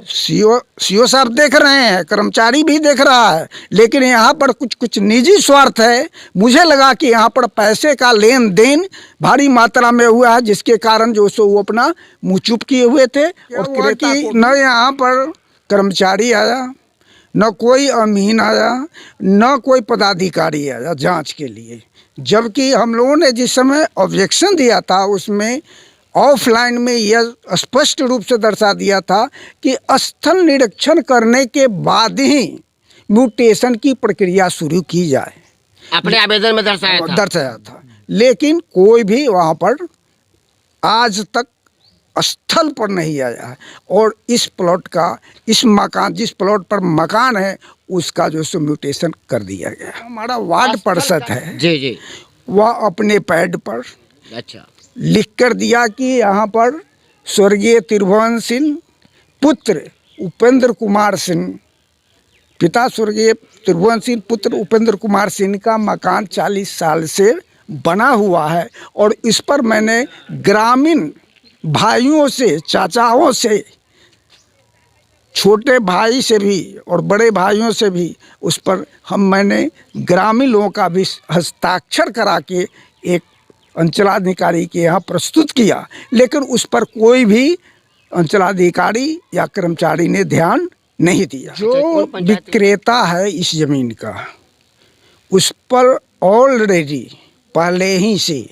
CO साहब देख रहे हैं, कर्मचारी भी देख रहा है, लेकिन यहाँ पर कुछ कुछ निजी स्वार्थ है। मुझे लगा कि यहाँ पर पैसे का लेन देन भारी मात्रा में हुआ है, जिसके कारण जो सो वो अपना मुँह चुप किए हुए थे। और क्रेता न यहाँ पर कर्मचारी आया, न कोई अमीन आया, न कोई पदाधिकारी आया जांच के लिए, जबकि हम लोगों ने जिस समय ऑब्जेक्शन दिया था उसमें ऑफलाइन में यह स्पष्ट रूप से दर्शा दिया था कि स्थल निरीक्षण करने के बाद ही म्यूटेशन की प्रक्रिया शुरू की जाए। अपने आवेदन में दर्शाया था, लेकिन कोई भी वहाँ पर आज तक स्थल पर नहीं आया है। और इस प्लॉट का, इस मकान, जिस प्लॉट पर मकान है उसका जो सो म्यूटेशन कर दिया गया। हमारा वार्ड पार्षद है जी जी, वह अपने पैड पर अच्छा लिख कर दिया कि यहाँ पर स्वर्गीय त्रिभुवन सिंह पुत्र उपेंद्र कुमार सिंह, पिता स्वर्गीय त्रिभुवन सिंह पुत्र उपेंद्र कुमार सिंह का मकान 40 साल से बना हुआ है। और इस पर मैंने ग्रामीण भाइयों से, चाचाओं से, छोटे भाई से भी और बड़े भाइयों से भी उस पर मैंने ग्रामीण लोगों का भी हस्ताक्षर करा के एक अंचलाधिकारी के यहाँ प्रस्तुत किया, लेकिन उस पर कोई भी अंचलाधिकारी या कर्मचारी ने ध्यान नहीं दिया। जो विक्रेता है इस जमीन का, उस पर ऑलरेडी पहले ही से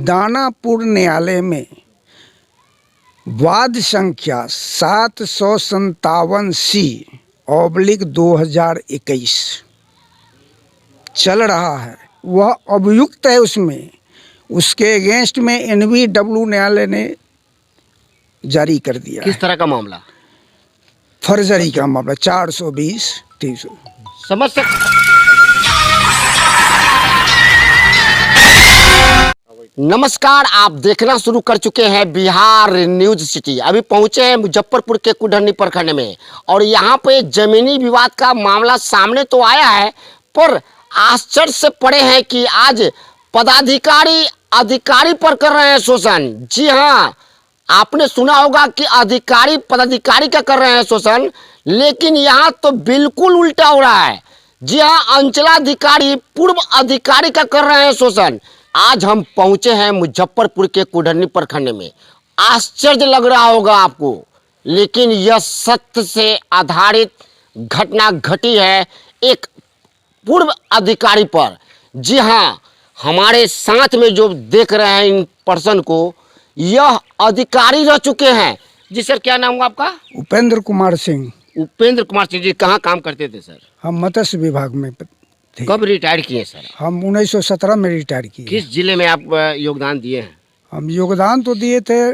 दानापुर न्यायालय में वाद संख्या 757C/2021 चल रहा है। वह अभियुक्त है उसमें, उसके अगेंस्ट में NVW न्यायालय ने जारी कर दिया। किस तरह का मामला? फर्जरी का मामला 420-300। समझ सकते। नमस्कार, आप देखना शुरू कर चुके हैं बिहार न्यूज सिटी। अभी पहुंचे हैं मुजफ्फरपुर के कुढ़नी प्रखंड में, और यहाँ पे जमीनी विवाद का मामला सामने तो आया है, पर आश्चर्य से पड़े हैं कि आज पदाधिकारी अधिकारी पर कर रहे हैं शोषण। जी हाँ, आपने सुना होगा कि अधिकारी पदाधिकारी का कर रहे हैं शोषण, लेकिन यहाँ तो बिल्कुल उल्टा हो रहा है। जी हाँ, अंचलाधिकारी पूर्व अधिकारी का कर रहे हैं शोषण। आज हम पहुंचे हैं मुजफ्फरपुर के कुढ़नी प्रखंड में। आश्चर्य लग रहा होगा आपको, लेकिन यह सत्य से आधारित घटना घटी है एक पूर्व अधिकारी पर। जी हाँ, हमारे साथ में जो देख रहे हैं इन पर्सन को, यह अधिकारी रह चुके हैं। जी सर, क्या नाम हुआ आपका? उपेंद्र कुमार सिंह। उपेंद्र कुमार सिंह जी कहाँ काम करते थे सर? हम मत्स्य विभाग में थे। कब रिटायर किए सर? हम 1917 में रिटायर किए। किस जिले में आप योगदान दिए हैं? हम योगदान तो दिए थे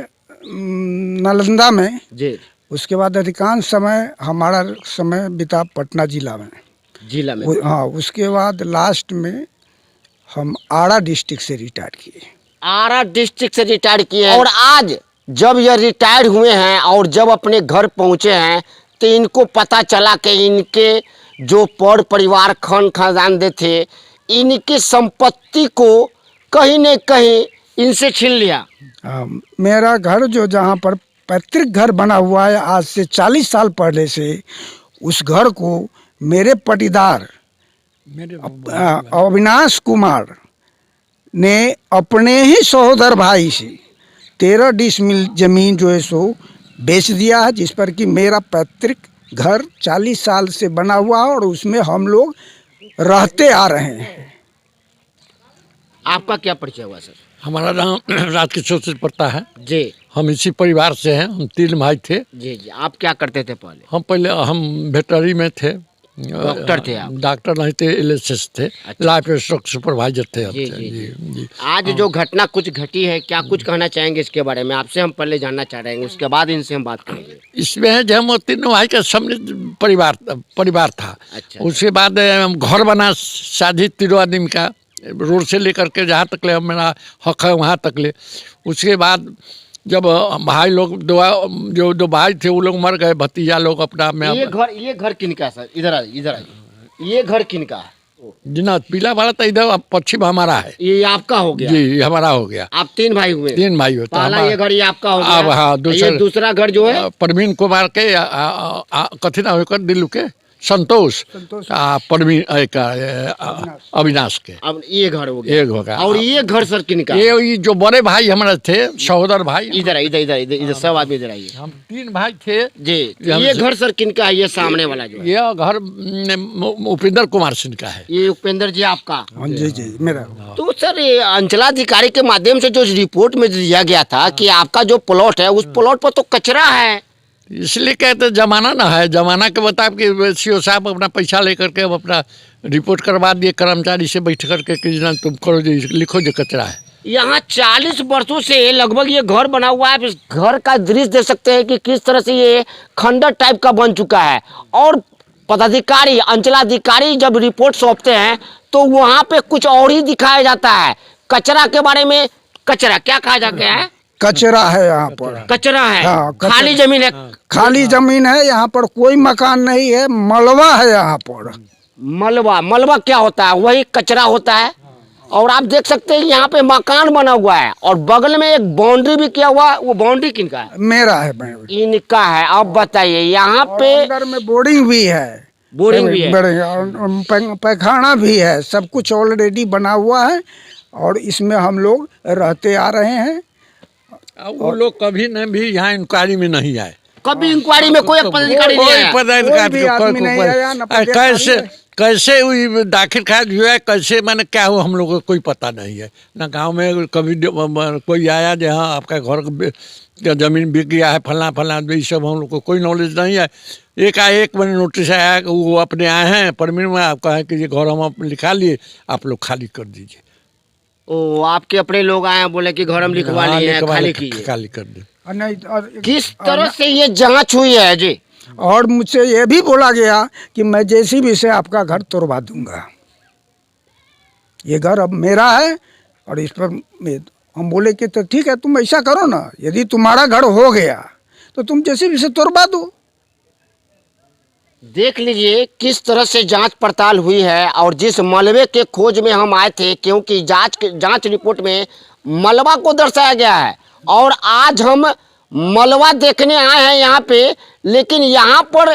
नालंदा में जी। उसके बाद अधिकांश समय हमारा समय बीता पटना जिला में। हाँ, उसके बाद लास्ट में हम आरा डिस्ट्रिक्ट से रिटायर किए। आरा डिस्ट्रिक्ट से रिटायर किए हैं। और आज जब यह रिटायर हुए हैं और जब अपने घर पहुंचे हैं, तो इनको पता चला कि इनके जो पर परिवार खान खानदान थे, इनकी संपत्ति को कहीं न कहीं इनसे छीन लिया। मेरा घर जो जहाँ पर पैतृक घर बना हुआ है आज से 40 साल पहले से, उस घर को मेरे पटीदार अविनाश कुमार ने अपने ही सहोदर भाई से 13 डिसमिल जमीन जो है सो बेच दिया है, जिस पर कि मेरा पैतृक घर 40 साल से बना हुआ है और उसमें हम लोग रहते आ रहे हैं। आपका क्या परिचय हुआ सर? हमारा नाम राजकिशोर सिंह पड़ता है जी। हम इसी परिवार से हैं। हम 3 भाई थे। जी जी। आप क्या करते थे पहले? हम वेटनरी में थे। डॉक्टर थे आप? डॉक्टर नहीं थे, LSS थे। अच्छा। लाइफ स्टॉक सुपरवाइजर थे। जी जी जी, जी। आज जो घटना कुछ घटी है, क्या कुछ कहना चाहेंगे इसके बारे में? आपसे हम पहले जानना चाह रहे हैं, उसके बाद इनसे हम बात करेंगे। इसमें है जो हम 3 भाई का समृद्ध परिवार था। अच्छा। उसके बाद घर बना शादी 3 आदमी का, रोड से लेकर के जहाँ तक ले मेरा हक है वहाँ तक ले। उसके बाद जब भाई लोग जो भाई थे वो लोग मर गए, भतीजा लोग अपना में। ये घर किनका सर? इधर आ, ये घर किनका है? जिना पीला वाला तो इधर पश्चिम हमारा है। ये आपका हो गया? जी ये हमारा हो गया। आप 3 भाई हुए? 3 भाई होता पहला ये घर ये आपका हो गया। अब हाँ ये दूसरा घर जो है परवीन कुमार के कथी ना होकर दिल्लू के संतोष परवीन अविनाश के। अब ये घर हो गया। एक होगा। और ये घर सर किनका? ये जो बड़े भाई हमारे थे सहोदर भाई। इधर इधर इधर इधर इधर सब आदमी इधर आइए। हम 3 भाई थे जी। ये घर सर किनका है? ये सामने वाला जो है? ये घर उपेंद्र कुमार सिंह का है। ये उपेंद्र जी आपका? जी जी मेरा। तो सर ये अंचलाधिकारी के माध्यम से जो रिपोर्ट में दिया गया था कि आपका जो प्लॉट है उस प्लॉट पर तो कचरा है। इसलिए कहते जमाना ना है, जमाना के मुताबिक कि सीओ साहब अपना पैसा लेकर के अब अपना रिपोर्ट करवा दिए कर्मचारी से बैठ करके कि जना तुम करो जो लिखो जो कचरा है। यहाँ 40 वर्षों से लगभग ये घर बना हुआ है। इस घर का दृश्य देख सकते हैं कि किस तरह से ये खंडर टाइप का बन चुका है। और पदाधिकारी अंचलाधिकारी जब रिपोर्ट सौंपते हैं तो वहाँ पे कुछ और ही दिखाया जाता है। कचरा के बारे में, कचरा क्या कहा जाता है? कचरा है यहाँ पर। कचरा है। हाँ, कचरा। खाली जमीन है। खाली जमीन है, यहाँ पर कोई मकान नहीं है, मलबा है यहाँ पर। मलबा? मलबा क्या होता है? वही कचरा होता है। और आप देख सकते हैं यहाँ पे मकान बना हुआ है और बगल में एक बाउंड्री भी किया हुआ है। वो बाउंड्री किनका है? मेरा है। इनका है। अब बताइए यहाँ पे अंदर में बोर्डिंग भी है। बोरिंग भी है। पैखाना भी है। सब कुछ ऑलरेडी बना हुआ है और इसमें हम लोग रहते आ रहे हैं। वो लोग कभी न भी यहाँ इंक्वायरी में नहीं आए। कभी इंक्वायरी में कोई पदाधिकारी नहीं आया? कैसे हुई दाखिल खारिज हुआ है, कैसे मैंने क्या हुआ हम लोगों को कोई पता नहीं है। ना गांव में कभी कोई आया जहाँ आपका घर जमीन बिक गया है फलना फलना, ये सब हम लोग को कोई नॉलेज नहीं है। एकाएक मैंने नोटिस आया कि वो अपने आए हैं परमीन में, आप कहें कि ये घर हम लिखा लिए, आप लोग खाली कर दीजिए। ओ आपके अपने लोग आए हैं, बोले कि घर हम लिखवा लिए हैं, खाली कीजिए। खाली कर दे। किस तरह से ये जांच हुई है जी? और मुझसे ये भी बोला गया कि मैं जेसीबी से आपका घर तोड़वा दूंगा। ये घर अब मेरा है और इस पर हम बोले कि तो ठीक है, तुम ऐसा करो ना, यदि तुम्हारा घर हो गया तो तुम जेसीबी से तोड़वा दो। देख लीजिए किस तरह से जांच पड़ताल हुई है। और जिस मलबे के खोज में हम आए थे, क्योंकि जांच रिपोर्ट में मलबा को दर्शाया गया है और आज हम मलबा देखने आए हैं यहाँ पे, लेकिन यहाँ पर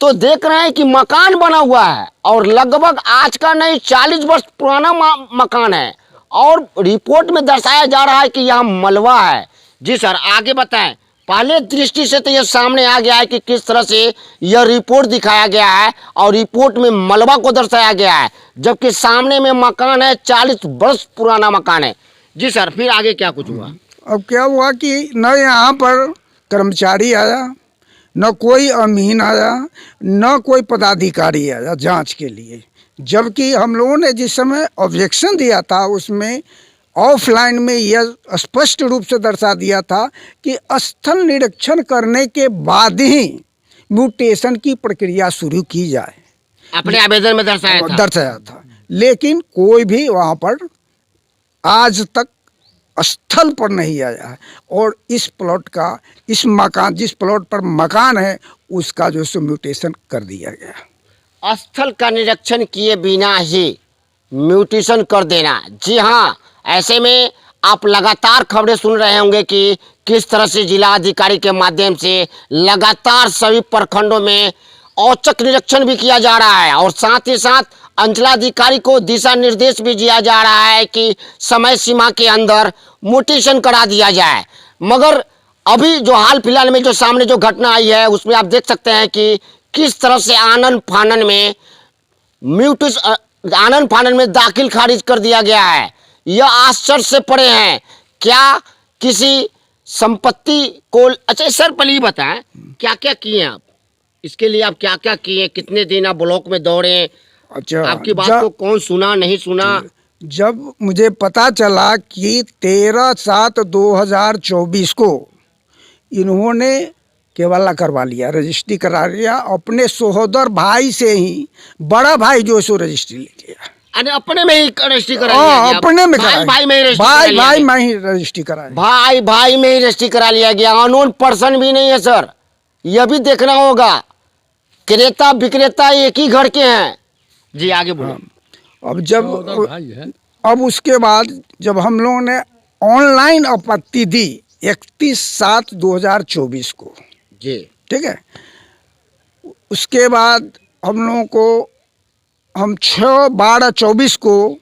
तो देख रहे हैं कि मकान बना हुआ है और लगभग आज का नहीं 40 वर्ष पुराना मकान है और रिपोर्ट में दर्शाया जा रहा है कि यहाँ मलबा है। जी सर आगे बताएं। पहले दृष्टि से तो यह सामने आ गया है कि किस तरह से यह रिपोर्ट दिखाया गया है और रिपोर्ट में मलबा को दर्शाया गया है, जबकि सामने में मकान है 40 वर्ष पुराना मकान है। जी सर फिर आगे क्या कुछ हुआ? अब क्या हुआ कि न यहाँ पर कर्मचारी आया, न कोई अमीन आया, न कोई पदाधिकारी आया जांच के लिए, जबकि हम लोगों ने जिस समय ऑब्जेक्शन दिया था उसमें ऑफलाइन में यह स्पष्ट रूप से दर्शा दिया था कि स्थल निरीक्षण करने के बाद ही म्यूटेशन की प्रक्रिया शुरू की जाए। अपने आवेदन में दर्शाया था। लेकिन कोई भी वहाँ पर आज तक स्थल पर नहीं आया है और इस प्लॉट का, इस मकान, जिस प्लॉट पर मकान है उसका जो सो म्यूटेशन कर दिया गया। स्थल का निरीक्षण किए बिना ही म्यूटेशन कर देना। जी हाँ, ऐसे में आप लगातार खबरें सुन रहे होंगे कि किस तरह से जिला अधिकारी के माध्यम से लगातार सभी प्रखंडों में औचक निरीक्षण भी किया जा रहा है और साथ ही साथ अंचलाधिकारी को दिशा निर्देश भी दिया जा रहा है कि समय सीमा के अंदर म्यूटेशन करा दिया जाए। मगर अभी जो हाल फिलहाल में जो सामने जो घटना आई है उसमें आप देख सकते हैं कि किस तरह से आनन फानन में दाखिल खारिज कर दिया गया है। यह आश्चर्य से पड़े हैं। क्या किसी संपत्ति को, अच्छा सर पहले ये बताएं क्या क्या किए आप इसके लिए, आप क्या क्या किए, कितने दिन आप ब्लॉक में दौड़े? अच्छा, आपकी बात को कौन सुना नहीं सुना? जब मुझे पता चला कि 13/7/2024 को इन्होंने केवला करवा लिया, रजिस्ट्री करा लिया, अपने सहोदर भाई से ही, बड़ा भाई जो सो रजिस्ट्री ले लिया। अरे अपने में ही रजिस्ट्री करा लिया? अपने में भाई में ही रजिस्ट्री करा, भाई में ही रजिस्ट्री करा लिया गया। अननोन पर्सन भी नहीं है सर, यह भी देखना होगा। क्रेता विक्रेता एक ही घर के हैं। जी आगे बोलो। अब जब 14 भाई है। अब उसके बाद जब हम लोगों ने ऑनलाइन आपत्ति दी 31/7/2024 को, जी ठीक है, उसके बाद हम लोगों को हम 6/12/24 को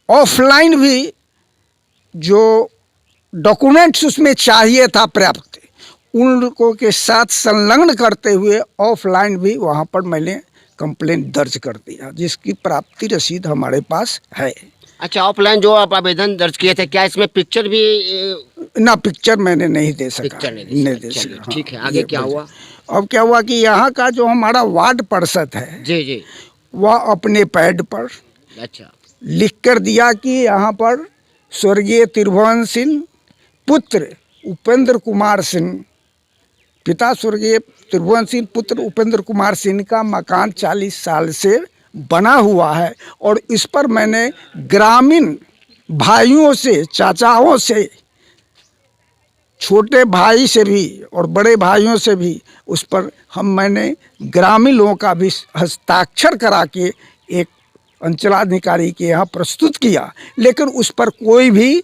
ऑफलाइन भी जो डॉक्यूमेंट्स उसमें चाहिए था पर्याप्त, उनको के साथ संलग्न करते हुए ऑफलाइन भी वहाँ पर मैंने कंप्लेंट दर्ज कर दिया, जिसकी प्राप्ति रसीद हमारे पास है। अच्छा, ऑफलाइन जो आप आवेदन दर्ज किए थे, क्या इसमें पिक्चर भी ना, पिक्चर मैंने नहीं दे सका, पिक्चर नहीं दे सका। सका। ठीक है, हाँ, आगे ये क्या वजह। हुआ? अब क्या हुआ कि यहाँ का जो हमारा वार्ड पार्षद है, जी जी, वह अपने पैड पर अच्छा लिख कर दिया कि यहाँ पर स्वर्गीय त्रिभुवन सिंह पुत्र उपेंद्र कुमार सिंह, पिता स्वर्गीय त्रिभुवन सिंह पुत्र उपेंद्र कुमार सिंह का मकान 40 साल से बना हुआ है, और इस पर मैंने ग्रामीण भाइयों से, चाचाओं से, छोटे भाई से भी और बड़े भाइयों से भी उस पर मैंने ग्रामीण लोगों का भी हस्ताक्षर करा के एक अंचलाधिकारी के यहाँ प्रस्तुत किया, लेकिन उस पर कोई भी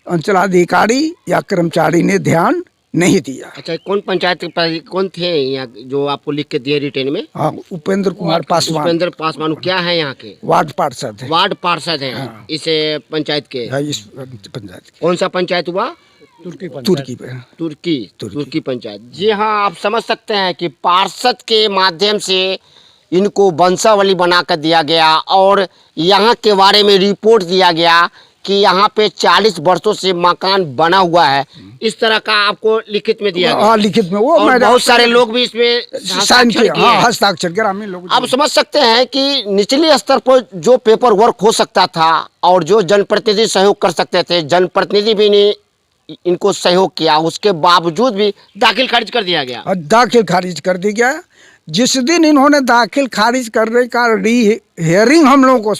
अंचलाधिकारी या कर्मचारी ने ध्यान नहीं दिया। अच्छा, कौन पंचायत के कौन थे यहाँ जो आपको लिख के दिए रिटर्न में? हाँ, उपेंद्र कुमार पासवान, उपेंद्र पासवान क्या है यहाँ के? वार्ड पार्षद है। वार्ड पार्षद हैं हाँ। इस पंचायत के। हाँ, इस पंचायत की कौन सा पंचायत हुआ? तुर्की पंचायत। तुर्की पे। तुर्की पंचायत। जी हाँ, आप समझ सकते हैं कि पार्षद के माध्यम से इनको वंशावली बनाकर दिया गया और यहाँ के बारे में रिपोर्ट दिया गया कि यहाँ पे 40 वर्षों से मकान बना हुआ है। इस तरह का आपको लिखित में दिया गया। हाँ, लिखित में वो और बहुत सारे लोग भी इसमें साइन किए। हाँ, हस्ताक्षर ग्रामीण लोग। आप समझ सकते हैं कि निचले स्तर पर जो पेपर वर्क हो सकता था और जो जनप्रतिनिधि सहयोग कर सकते थे, जनप्रतिनिधि भी ने इनको सहयोग किया, उसके बावजूद भी दाखिल खारिज कर दिया गया। और दाखिल खारिज कर दी गया। जिस दिन इन्होंने दाखिल खारिज करने का हियरिंग हम लोगों को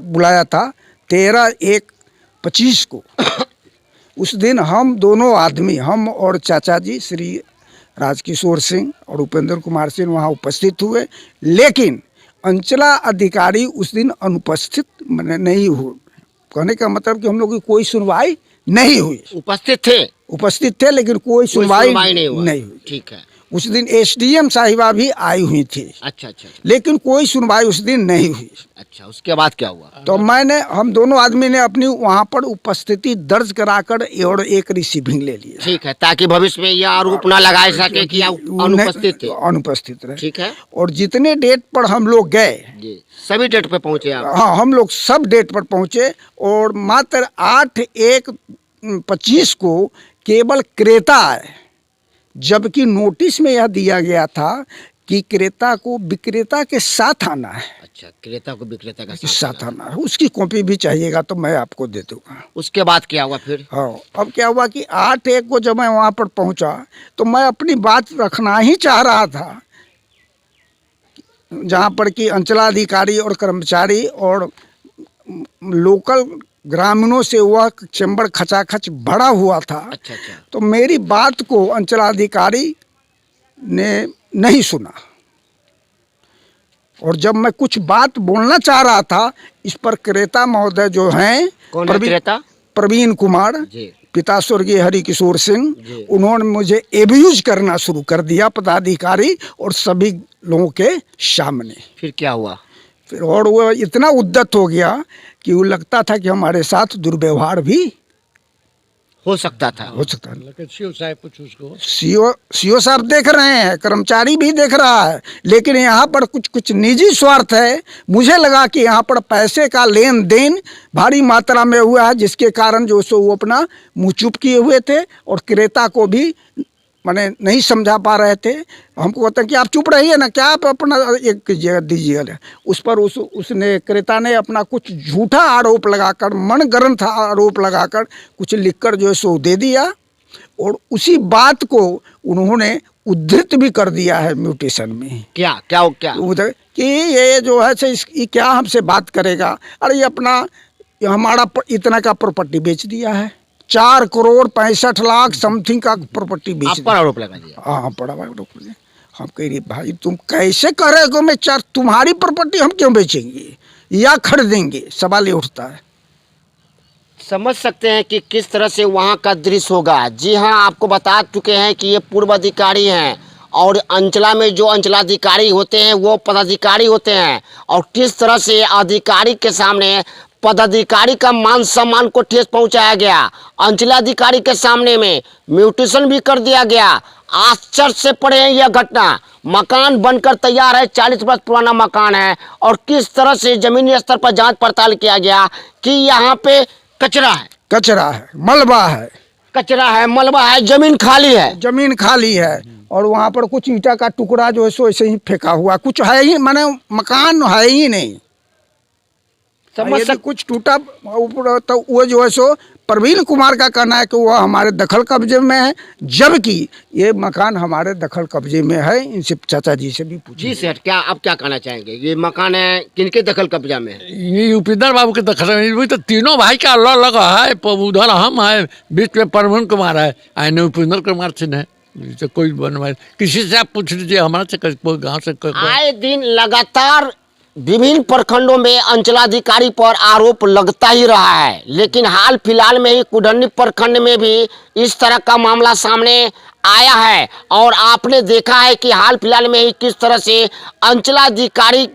बुलाया था 13/1/25 को, उस दिन हम दोनों आदमी, हम और चाचा जी श्री राजकिशोर सिंह और उपेंद्र कुमार सिंह वहाँ उपस्थित हुए, लेकिन अंचला अधिकारी उस दिन अनुपस्थित नहीं हुए। कहने का मतलब कि हम लोग की कोई सुनवाई नहीं हुई। उपस्थित थे लेकिन कोई सुनवाई नहीं हुई। ठीक है। उस दिन एसडीएम साहिबा भी आई हुई थी। अच्छा, लेकिन कोई सुनवाई उस दिन नहीं हुई। अच्छा, उसके बाद क्या हुआ? तो हम दोनों आदमी ने अपनी वहाँ पर उपस्थिति दर्ज कराकर और एक रिसीविंग ले लिया। ठीक है, ताकि भविष्य में यह आरोप न लगाए सके कि आप अनुपस्थित रहे। ठीक है। और जितने डेट पर हम लोग गए, सभी डेट पे पहुंचे आप? हाँ, हम लोग सब डेट पर पहुंचे, और मात्र 8/1/25 को केवल क्रेता आए, जबकि नोटिस में यह दिया गया था कि क्रेता को विक्रेता के साथ आना है। अच्छा, क्रेता को विक्रेता के साथ आना है। उसकी कॉपी भी चाहिएगा तो मैं आपको दे दूंगा। उसके बाद क्या हुआ फिर? हाँ, अब क्या हुआ कि 8/1 को जब मैं वहाँ पर पहुँचा तो मैं अपनी बात रखना ही चाह रहा था, जहाँ पर कि अंचलाधिकारी और कर्मचारी और लोकल ग्रामीणों से वह चैम्बर खचाखच भरा हुआ था। अच्छा। तो मेरी बात को अंचलाधिकारी ने नहीं सुना, और जब मैं कुछ बात बोलना चाह रहा था, इस पर क्रेता महोदय जो हैं, प्रवीण कुमार जी, पिता स्वर्गीय हरिकिशोर सिंह, उन्होंने मुझे एब्यूज करना शुरू कर दिया पदाधिकारी और सभी लोगों के सामने। फिर क्या हुआ? फिर और वो इतना उद्दत हो गया कि वो लगता था कि हमारे साथ दुर्व्यवहार भी हो सकता था। लेकिन सीओ साहब कुछ उसको सीओ साहब देख रहे हैं, कर्मचारी भी देख रहा है, लेकिन यहाँ पर कुछ निजी स्वार्थ है। मुझे लगा कि यहाँ पर पैसे का लेन देन भारी मात्रा में हुआ है, जिसके कारण जो सो वो अपना मुँह चुप किए हुए थे और क्रेता को भी माने नहीं समझा पा रहे थे। हमको कहते हैं कि आप चुप रहिए ना, क्या आप अपना एक दीजिएगा। उस पर उसने क्रेता ने अपना कुछ झूठा आरोप लगाकर, मनगढ़ंत आरोप लगाकर कुछ लिखकर जो है सो दे दिया, और उसी बात को उन्होंने उद्धृत भी कर दिया है म्यूटेशन में। क्या कि ये जो है ये क्या हमसे बात करेगा, अरे ये हमारा इतना का प्रॉपर्टी बेच दिया है, 4,65,00,000 समथिंग का प्रॉपर्टी बेच दिया। आरोप लगा दिया? हाँ, बड़ा आरोप लगा दिया। हम कह रहे भाई तुम कैसे कह रहे हो, मैं तुम्हारी प्रॉपर्टी हम क्यों बेचेंगे, या खरीदेंगे, सवाल ये उठता है। समझ सकते हैं कि किस तरह से वहाँ का दृश्य होगा। जी हाँ, आपको बता चुके हैं कि ये पूर्व अधिकारी हैं और अंचला में जो अंचलाधिकारी होते हैं वो पदाधिकारी होते हैं, और किस तरह से अधिकारी के सामने पदाधिकारी का मान सम्मान को ठेस पहुंचाया गया। अंचलाधिकारी के सामने में म्यूटेशन भी कर दिया गया। आश्चर्य से पड़े हैं यह घटना। मकान बनकर तैयार है, 40 वर्ष पुराना मकान है, और किस तरह से जमीनी स्तर पर जांच पड़ताल किया गया कि यहाँ पे कचरा है, कचरा है, मलबा है, कचरा है, मलबा है, जमीन खाली है। जमीन खाली है, और वहाँ पर कुछ ईंटा का टुकड़ा जो है सो ऐसे ही फेंका हुआ, कुछ है ही, माने मकान है ही नहीं। समझ यदि कुछ टूटा ऊपर तो वो जो है सो प्रवीण कुमार का कहना है कि वह हमारे दखल कब्जे में है, जबकि ये मकान हमारे दखल कब्जे में है। इनसे चाचा जी से भी पूछिए। जी सर, क्या आप क्या कहना चाहेंगे? ये मकान है किनके दखल कब्जा में है? ये उपिंदर बाबू के दखल में, वही तो तीनों भाई का अल्लाह लगा है। उधर हम है, बीच में प्रवीण कुमार है, आने उपिंदर कुमार सिंह है। तो कोई बनवाए, किसी से आप पूछ लीजिए, हमारा से कोई गाँव से आए दिन लगातार विभिन्न प्रखंडों में अंचलाधिकारी पर आरोप लगता ही रहा है, लेकिन हाल फिलहाल में ही कुढ़नी प्रखंड में भी इस तरह का मामला सामने आया है। और आपने देखा है कि हाल फिलहाल में ही किस तरह से अंचलाधिकारी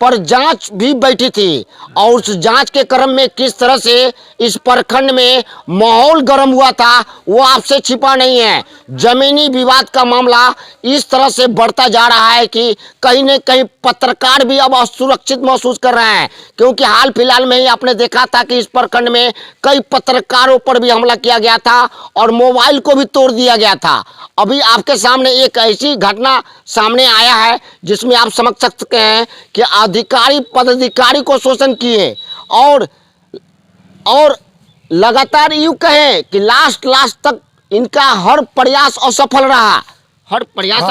पर जांच भी बैठी थी, और उस जांच के क्रम में किस तरह से इस प्रखंड में माहौल गर्म हुआ था वो आपसे छिपा नहीं है। जमीनी विवाद का मामला इस तरह से बढ़ता जा रहा है कि कहीं न कहीं पत्रकार भी अब असुरक्षित महसूस कर रहे हैं, क्योंकि हाल फिलहाल में ही आपने देखा था कि इस प्रखंड में कई पत्रकारों पर भी हमला किया गया था और मोबाइल को भी तोड़ दिया गया था। अभी आपके सामने एक ऐसी घटना सामने आया है जिसमें आप समझ सकते हैं कि अधिकारी पदाधिकारी को शोषण किए, और लगातार यूं कहें कि लास्ट तक इनका हर प्रयास असफल रहा। हर प्रयास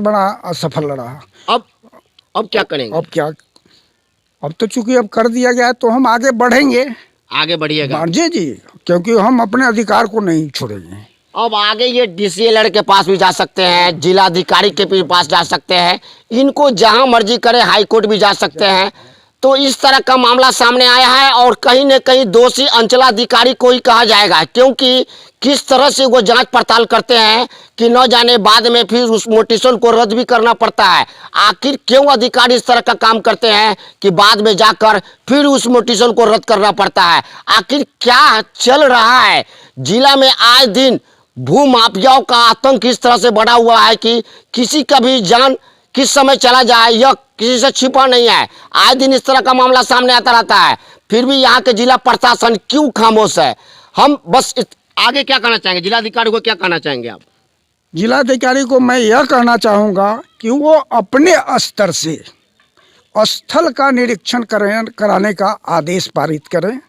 बड़ा असफल रहा। अब क्या करेंगे? अब तो चूंकि अब कर दिया गया है तो हम आगे बढ़ेंगे। आगे बढ़िएगा जी, क्योंकि हम अपने अधिकार को नहीं छोड़ेंगे। अब आगे ये DCLR के पास भी जा सकते हैं, जिलाधिकारी के भी पास जा सकते हैं, इनको जहां मर्जी करे हाई कोर्ट भी जा सकते हैं। तो इस तरह का मामला सामने आया है, और कहीं न कहीं दोषी अंचलाधिकारी को ही कहा जाएगा, क्योंकि किस तरह से वो जांच पड़ताल करते हैं कि न जाने बाद में फिर उस नोटिशन को रद्द भी करना पड़ता है। आखिर क्यों अधिकारी इस तरह का काम करते हैं कि बाद में जाकर फिर उस नोटिशन को रद्द करना पड़ता है? आखिर क्या चल रहा है? जिला में आए दिन भू माफियाओं का आतंक इस तरह से बढ़ा हुआ है कि किसी का भी जान किस समय चला जाए यह किसी से छिपा नहीं है। आए दिन इस तरह का मामला सामने आता रहता है, फिर भी यहाँ के जिला प्रशासन क्यों खामोश है? हम बस आगे क्या कहना चाहेंगे? जिलाधिकारी को क्या कहना चाहेंगे आप? जिलाधिकारी को मैं यह कहना चाहूँगा कि वो अपने स्तर से स्थल का निरीक्षण कराने का आदेश पारित करें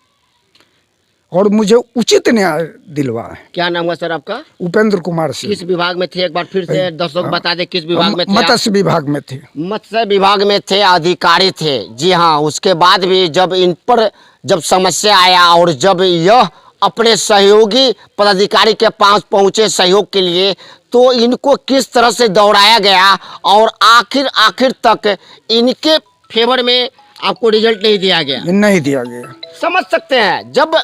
और मुझे उचित न्याय दिलवाएं। क्या नाम हुआ सर आपका? उपेंद्र कुमार सिंह। किस विभाग में थे? एक बार फिर से दर्शकों को बता दें किस विभाग में थे? मत्स्य विभाग में थे। मत्स्य विभाग में थे, अधिकारी थे। जी हाँ, उसके बाद भी जब इन पर समस्या आया और जब यह अपने सहयोगी पदाधिकारी के पास पहुंचे सहयोग के लिए, तो इनको किस तरह से दौड़ाया गया और आखिर तक इनके फेवर में आपको रिजल्ट नहीं दिया गया। समझ सकते हैं जब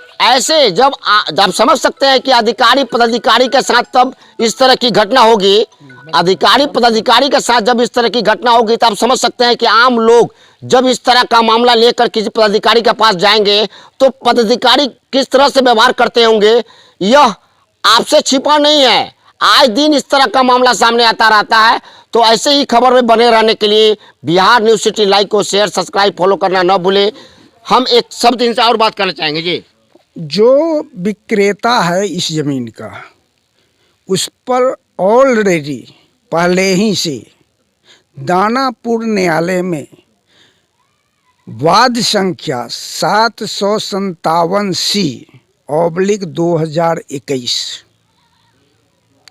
समझ सकते हैं कि अधिकारी पदाधिकारी के साथ तब इस तरह की घटना होगी। अधिकारी पदाधिकारी के साथ जब इस तरह की घटना होगी तब समझ सकते हैं कि आम लोग जब इस तरह का मामला लेकर किसी पदाधिकारी के पास जाएंगे तो पदाधिकारी किस तरह से व्यवहार करते होंगे, यह आपसे छिपा नहीं है। आए दिन इस तरह का मामला सामने आता रहता है। तो ऐसे ही खबर में बने रहने के लिए बिहार न्यूज़ सिटी लाइक और शेयर सब्सक्राइब फॉलो करना न भूले। हम एक शब्द इनसे और बात करना चाहेंगे जी। जो विक्रेता है इस जमीन का, उस पर ऑलरेडी पहले ही से दानापुर न्यायालय में वाद संख्या 757C/2021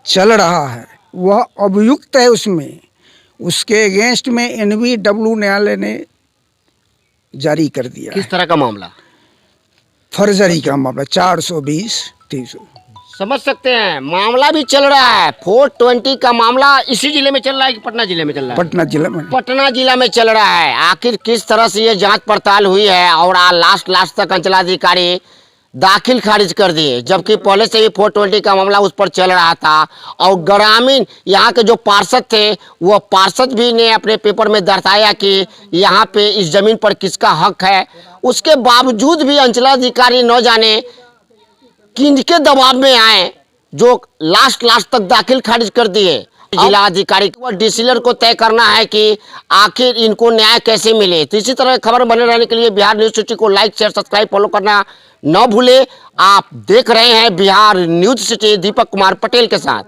चल रहा है। वह अभियुक्त है उसमें, उसके अगेंस्ट में NVW न्यायालय ने जारी कर दिया। किस तरह का मामला? फर्जरी का मामला 420-300। समझ सकते हैं मामला भी चल रहा है। 420 का मामला इसी जिले में चल रहा है कि पटना जिले में चल रहा है? पटना जिला में। पटना जिला में चल रहा है। आखिर किस तरह से ये जांच पड़ताल हुई है और लास्ट तक अंचलाधिकारी दाखिल खारिज कर दिए, जबकि पहले से ही 420 का मामला उस पर चल रहा था। और ग्रामीण यहाँ के जो पार्षद थे वो पार्षद भी ने अपने पेपर में दर्शाया कि यहाँ पे इस जमीन पर किसका हक है। उसके बावजूद भी अंचलाधिकारी न जाने किनके दबाव में आए जो लास्ट तक दाखिल खारिज कर दिए। जिला अधिकारी को डिसीजन को तय करना है कि आखिर इनको न्याय कैसे मिले। तो इसी तरह खबर बने रहने के लिए बिहार न्यूज सिटी को लाइक शेयर सब्सक्राइब फॉलो करना न भूले। आप देख रहे हैं बिहार न्यूज सिटी दीपक कुमार पटेल के साथ।